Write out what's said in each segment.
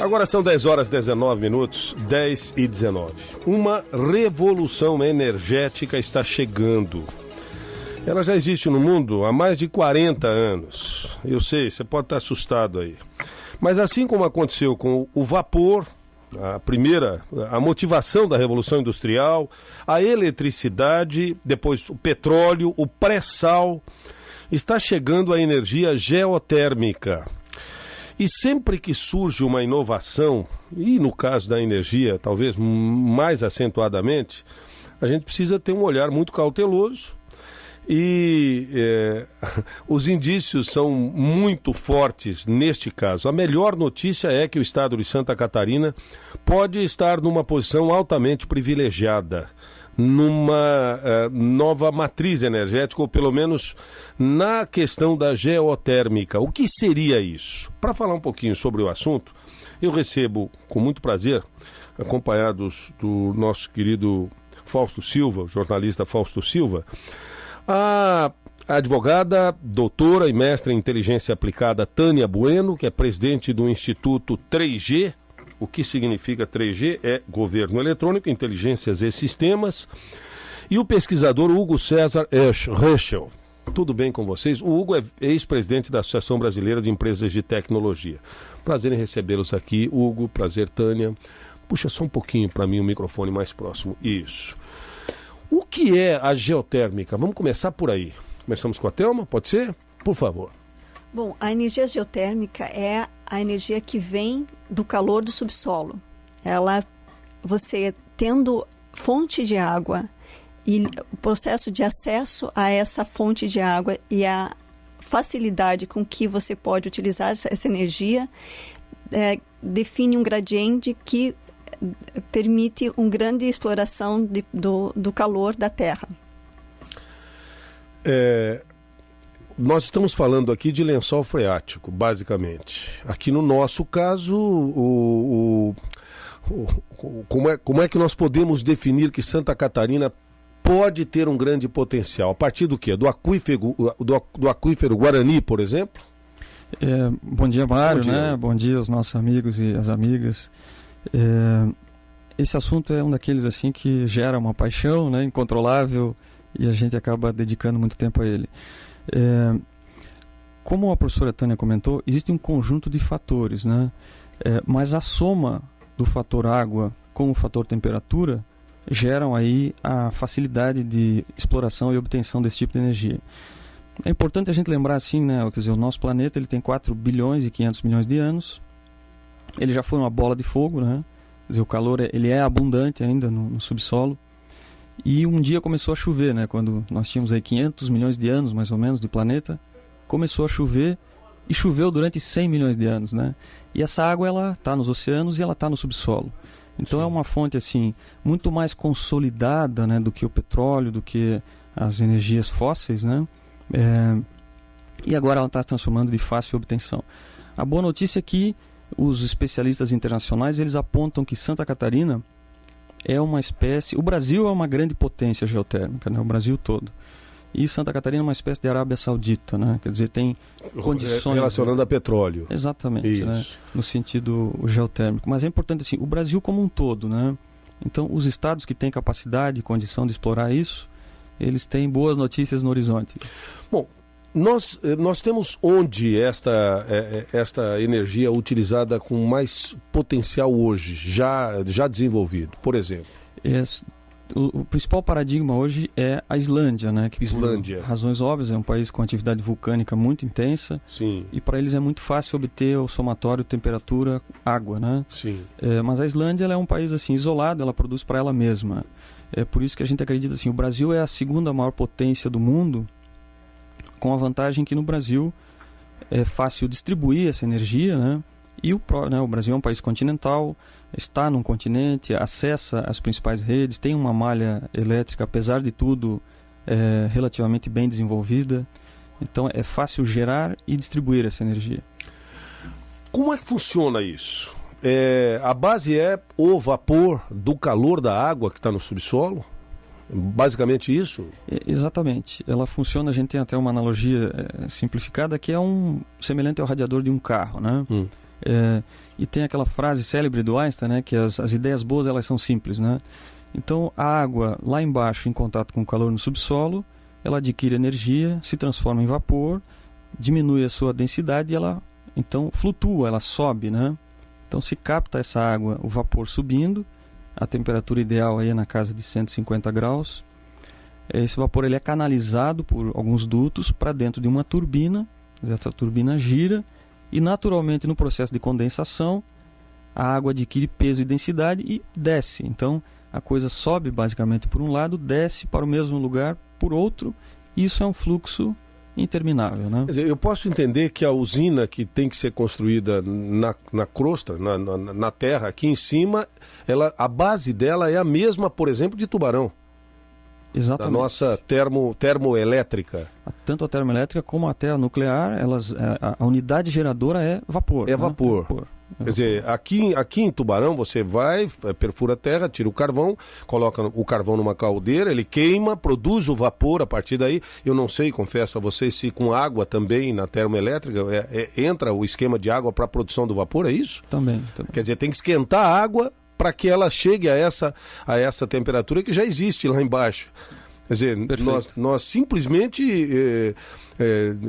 Agora são 10 horas 19 minutos, 10 e 19. Uma revolução energética está chegando. Ela já existe no mundo há mais de 40 anos. Eu sei, você pode estar assustado aí. Mas assim como aconteceu com o vapor, a motivação da Revolução Industrial, a eletricidade, depois o petróleo, o pré-sal, está chegando a energia geotérmica. E sempre que surge uma inovação, e no caso da energia talvez mais acentuadamente, a gente precisa ter um olhar muito cauteloso e os indícios são muito fortes neste caso. A melhor notícia é que o estado de Santa Catarina pode estar numa posição altamente privilegiada, numa nova matriz energética, ou pelo menos na questão da geotérmica. O que seria isso? Para falar um pouquinho sobre o assunto, eu recebo com muito prazer, acompanhados do nosso querido Fausto Silva, o jornalista Fausto Silva, a advogada, doutora e mestra em inteligência aplicada Tânia Bueno, que é presidente do Instituto 3G. O que significa 3G? É Governo Eletrônico, Inteligências e Sistemas. E o pesquisador Hugo César Rechel. Tudo bem com vocês? O Hugo é ex-presidente da Associação Brasileira de Empresas de Tecnologia. Prazer em recebê-los aqui, Hugo. Prazer, Tânia. Puxa só um pouquinho para mim o microfone mais próximo. Isso. O que é a geotérmica? Vamos começar por aí. Começamos com a Thelma, pode ser? Por favor. Bom, a energia geotérmica é a energia que vem do calor do subsolo. Você tendo fonte de água e o processo de acesso a essa fonte de água e a facilidade com que você pode utilizar essa energia define um gradiente que permite uma grande exploração do calor da Terra. Nós estamos falando aqui de lençol freático, basicamente. Aqui no nosso caso, como é que nós podemos definir que Santa Catarina pode ter um grande potencial? A partir do quê? Do aquífero Guarani, por exemplo? Bom dia, Mário. Bom dia, né? Bom dia aos nossos amigos e as amigas. Esse assunto é um daqueles assim que gera uma paixão, né, incontrolável, e a gente acaba dedicando muito tempo a ele. Como a professora Tânia comentou, existe um conjunto de fatores, né? Mas a soma do fator água com o fator temperatura geram aí a facilidade de exploração e obtenção desse tipo de energia. É importante a gente lembrar assim, né? Quer dizer, o nosso planeta ele tem 4 bilhões e 500 milhões de anos. Ele já foi uma bola de fogo, né? Quer dizer, o calor ele é abundante ainda no subsolo. E um dia começou a chover, né? Quando nós tínhamos aí 500 milhões de anos, mais ou menos, de planeta, começou a chover e choveu durante 100 milhões de anos, né? E essa água, ela está nos oceanos e ela está no subsolo. Então é uma fonte, assim, muito mais consolidada, né, do que o petróleo, do que as energias fósseis, né? E agora ela está se transformando de fácil obtenção. A boa notícia é que os especialistas internacionais eles apontam que Santa Catarina é uma espécie... O Brasil é uma grande potência geotérmica, né? O Brasil todo. E Santa Catarina é uma espécie de Arábia Saudita, né? Quer dizer, tem condições... Relacionando a petróleo. Exatamente, né? No sentido geotérmico. Mas é importante assim, o Brasil como um todo, né? Então, os estados que têm capacidade e condição de explorar isso, eles têm boas notícias no horizonte. Bom, nós temos onde esta energia utilizada com mais potencial hoje, já desenvolvido, por exemplo? O principal paradigma hoje é a Islândia, né? Que Islândia. Por razões óbvias, é um país com atividade vulcânica muito intensa. Sim. E para eles é muito fácil obter o somatório temperatura, água, né? Sim. Mas a Islândia ela é um país assim, isolado, ela produz para ela mesma. É por isso que a gente acredita assim, o Brasil é a segunda maior potência do mundo, com a vantagem que no Brasil é fácil distribuir essa energia, né? E o Brasil é um país continental, está num continente, acessa as principais redes, tem uma malha elétrica, apesar de tudo, relativamente bem desenvolvida. Então é fácil gerar e distribuir essa energia. Como é que funciona isso? A base é o vapor do calor da água que está no subsolo? Basicamente isso? Exatamente. Ela funciona, a gente tem até uma analogia simplificada que é semelhante ao radiador de um carro, né? E tem aquela frase célebre do Einstein, né, que as ideias boas elas são simples, né? Então a água lá embaixo, em contato com o calor no subsolo, ela adquire energia, se transforma em vapor, diminui a sua densidade e ela então flutua, ela sobe, né? Então se capta essa água, o vapor subindo, a temperatura ideal aí é na casa de 150 graus. Esse vapor ele é canalizado por alguns dutos para dentro de uma turbina, essa turbina gira e naturalmente no processo de condensação a água adquire peso e densidade e desce. Então a coisa sobe basicamente por um lado, desce para o mesmo lugar por outro, e isso é um fluxo interminável, né? Quer dizer, eu posso entender que a usina que tem que ser construída na crosta, na terra, aqui em cima, a base dela é a mesma, por exemplo, de Tubarão. Exatamente. Da nossa termoelétrica. Tanto a termoelétrica como até a nuclear, a unidade geradora é vapor. É vapor. Quer dizer, aqui em Tubarão você vai, perfura a terra, tira o carvão, coloca o carvão numa caldeira, ele queima, produz o vapor a partir daí. Eu não sei, confesso a vocês, se com água também na termoelétrica entra o esquema de água para a produção do vapor, é isso? Também. Quer dizer, tem que esquentar a água para que ela chegue a essa temperatura que já existe lá embaixo. Quer dizer, nós simplesmente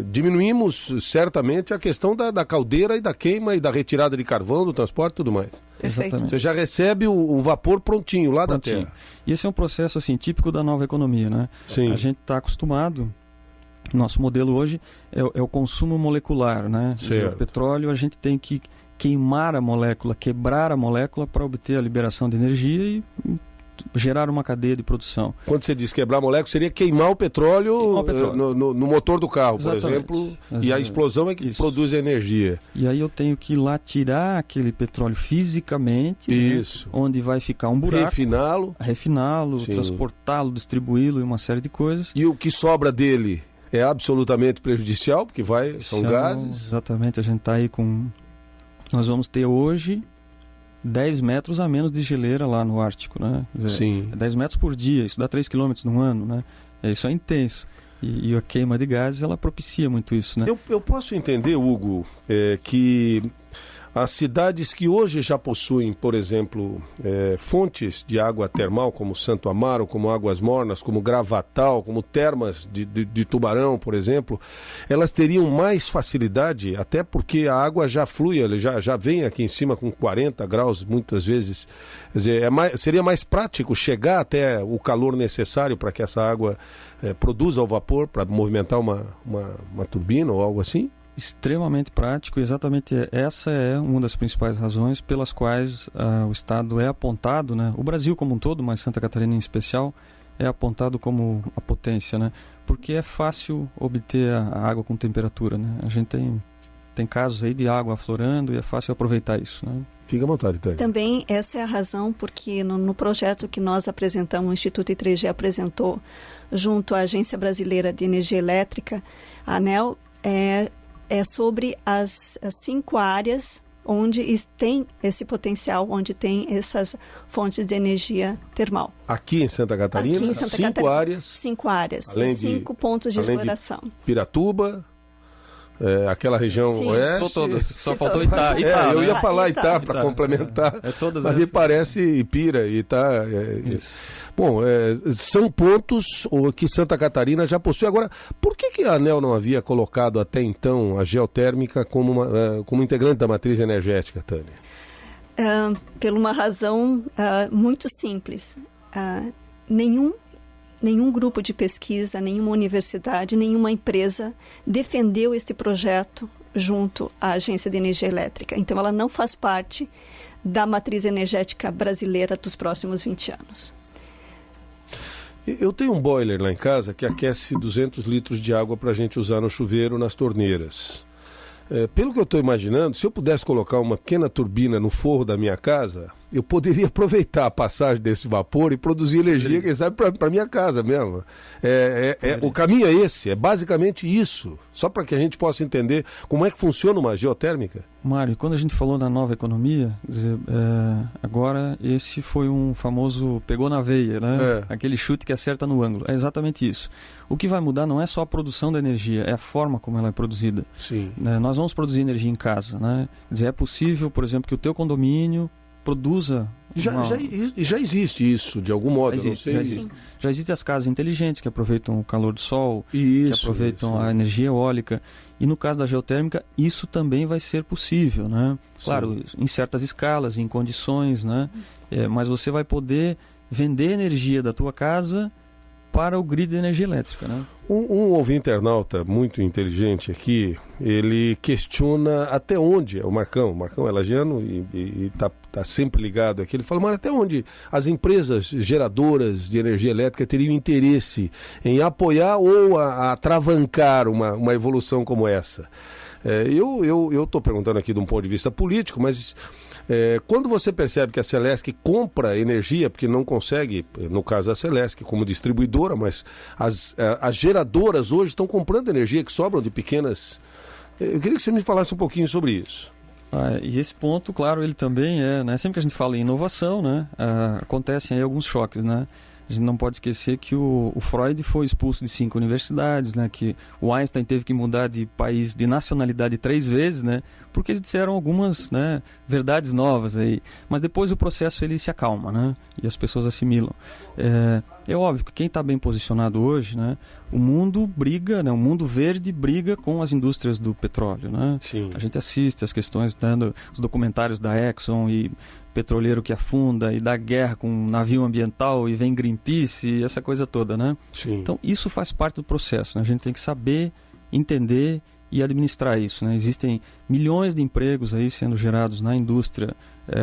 diminuímos certamente a questão da caldeira e da queima e da retirada de carvão, do transporte e tudo mais. Perfeito. Você já recebe o vapor prontinho lá da terra. E esse é um processo assim, típico da nova economia, né? Sim. A gente está acostumado, nosso modelo hoje é o consumo molecular, né? Certo. O petróleo a gente tem que queimar a molécula, quebrar a molécula para obter a liberação de energia e gerar uma cadeia de produção. Quando você diz quebrar a molécula, seria queimar o petróleo, no motor do carro, exatamente, por exemplo, exatamente. E a explosão é que produz a energia. E aí eu tenho que ir lá tirar aquele petróleo fisicamente, isso, né, onde vai ficar um buraco, refiná-lo, transportá-lo, distribuí-lo e uma série de coisas. E o que sobra dele é absolutamente prejudicial, porque são gases. Exatamente, a gente está aí com... Nós vamos ter hoje 10 metros a menos de geleira lá no Ártico, né? Quer dizer, sim. 10 metros por dia, isso dá 3 quilômetros no ano, né? Isso é intenso. E a queima de gases, ela propicia muito isso, né? Eu posso entender, Hugo, que as cidades que hoje já possuem, por exemplo, fontes de água termal, como Santo Amaro, como Águas Mornas, como Gravatal, como Termas de Tubarão, por exemplo, elas teriam mais facilidade, até porque a água já flui, ela já vem aqui em cima com 40 graus, muitas vezes. Quer dizer, seria mais prático chegar até o calor necessário para que essa água produza o vapor, para movimentar uma turbina ou algo assim? Extremamente prático, exatamente essa é uma das principais razões pelas quais o Estado é apontado, né? O Brasil como um todo, mas Santa Catarina em especial, é apontado como a potência, né? Porque é fácil obter a água com temperatura, né? A gente tem casos aí de água aflorando e é fácil aproveitar isso, né? Fica à vontade, Tânia. Também essa é a razão porque no projeto que nós apresentamos, o Instituto I3G apresentou junto à Agência Brasileira de Energia Elétrica, a ANEEL, é sobre as 5 áreas onde tem esse potencial, onde tem essas fontes de energia termal. Aqui em Santa Catarina, Aqui em Santa 5 Catarina, áreas. 5 áreas, além 5 pontos de exploração. De Piratuba, aquela região oeste. Todas. Só faltou Itá. Itá, eu ia falar Itá para complementar, todas mas me parece Ipira, Itá. Bom, são pontos que Santa Catarina já possui. Agora, por que a ANEEL não havia colocado até então a geotérmica como integrante da matriz energética, Tânia? Por uma razão muito simples. Nenhum grupo de pesquisa, nenhuma universidade, nenhuma empresa defendeu este projeto junto à Agência de Energia Elétrica. Então, ela não faz parte da matriz energética brasileira dos próximos 20 anos. Eu tenho um boiler lá em casa que aquece 200 litros de água para a gente usar no chuveiro, nas torneiras. Pelo que eu estou imaginando, se eu pudesse colocar uma pequena turbina no forro da minha casa, eu poderia aproveitar a passagem desse vapor e produzir energia, quem sabe, para minha casa mesmo. O caminho é esse, é basicamente isso. Só para que a gente possa entender como é que funciona uma geotérmica. Mário, quando a gente falou na nova economia, quer dizer, agora esse foi um famoso pegou na veia, né? Aquele chute que acerta no ângulo. É exatamente isso. O que vai mudar não é só a produção da energia, é a forma como ela é produzida. Sim. Nós vamos produzir energia em casa, né? Quer dizer, é possível, por exemplo, que o teu condomínio produza... Já existe isso, de algum modo. Já existem as casas inteligentes que aproveitam o calor do sol, que aproveitam a energia eólica. E no caso da geotérmica, isso também vai ser possível, né? Claro, em certas escalas, em condições, né? Mas você vai poder vender energia da tua casa para o grid de energia elétrica, né? Um ouvinte internauta muito inteligente aqui, ele questiona até onde, o Marcão é lagiano e tá sempre ligado aqui, ele fala, mas até onde as empresas geradoras de energia elétrica teriam interesse em apoiar ou a atravancar uma evolução como essa? Eu estou perguntando aqui de um ponto de vista político, mas quando você percebe que a Celesc compra energia, porque não consegue, no caso da Celesc como distribuidora, mas as geradoras hoje estão comprando energia que sobram de pequenas... Eu queria que você me falasse um pouquinho sobre isso. E esse ponto, claro, ele também né? Sempre que a gente fala em inovação, né? Acontecem aí alguns choques, né? A gente não pode esquecer que o Freud foi expulso de 5 universidades, né? Que o Einstein teve que mudar de país, de nacionalidade 3 vezes, né? Porque eles disseram algumas, né, verdades novas aí. Mas depois o processo ele se acalma, né? E as pessoas assimilam. É óbvio que quem está bem posicionado hoje, né? O mundo briga, né? O mundo verde briga com as indústrias do petróleo, né? Sim. A gente assiste as questões, os documentários da Exxon e petroleiro que afunda e dá guerra com um navio ambiental e vem Greenpeace e essa coisa toda, né? Sim. Então isso faz parte do processo, né? A gente tem que saber, entender e administrar isso, né? Existem milhões de empregos aí sendo gerados na indústria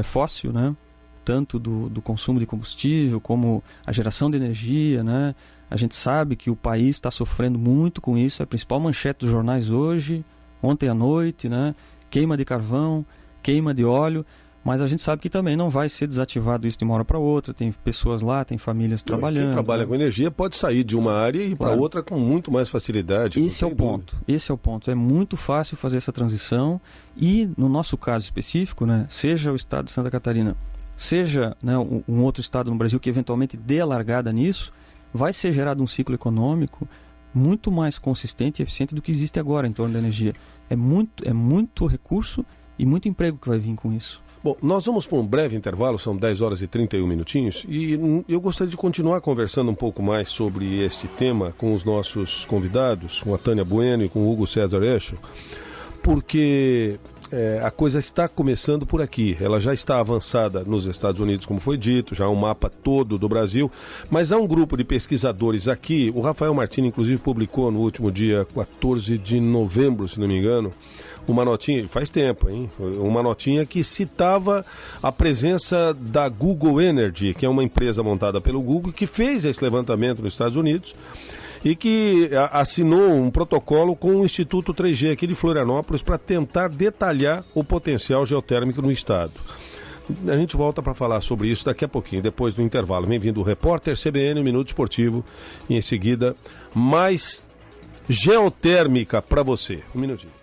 fóssil, né? Tanto do consumo de combustível como a geração de energia, né? A gente sabe que o país está sofrendo muito com isso, é a principal manchete dos jornais hoje, ontem à noite, né? Queima de carvão, queima de óleo. Mas a gente sabe que também não vai ser desativado isso de uma hora para outra. Tem pessoas lá, tem famílias trabalhando. Quem trabalha com energia pode sair de uma área e ir para outra com muito mais facilidade. Esse é o ponto. Esse é o ponto. É muito fácil fazer essa transição. E no nosso caso específico, né, seja o estado de Santa Catarina, seja, né, um outro estado no Brasil que eventualmente dê a largada nisso, vai ser gerado um ciclo econômico muito mais consistente e eficiente do que existe agora em torno da energia. É muito recurso e muito emprego que vai vir com isso. Bom, nós vamos para um breve intervalo, são 10 horas e 31 minutinhos, e eu gostaria de continuar conversando um pouco mais sobre este tema com os nossos convidados, com a Tânia Bueno e com o Hugo César Eschel, porque a coisa está começando por aqui. Ela já está avançada nos Estados Unidos, como foi dito, já há um mapa todo do Brasil, mas há um grupo de pesquisadores aqui, o Rafael Martini, inclusive, publicou no último dia 14 de novembro, se não me engano, uma notinha, faz tempo, hein? Uma notinha que citava a presença da Google Energy, que é uma empresa montada pelo Google, que fez esse levantamento nos Estados Unidos e que assinou um protocolo com o Instituto 3G aqui de Florianópolis para tentar detalhar o potencial geotérmico no estado. A gente volta para falar sobre isso daqui a pouquinho, depois do intervalo. Bem-vindo o repórter CBN, o Minuto Esportivo, e em seguida mais geotérmica para você. Um minutinho.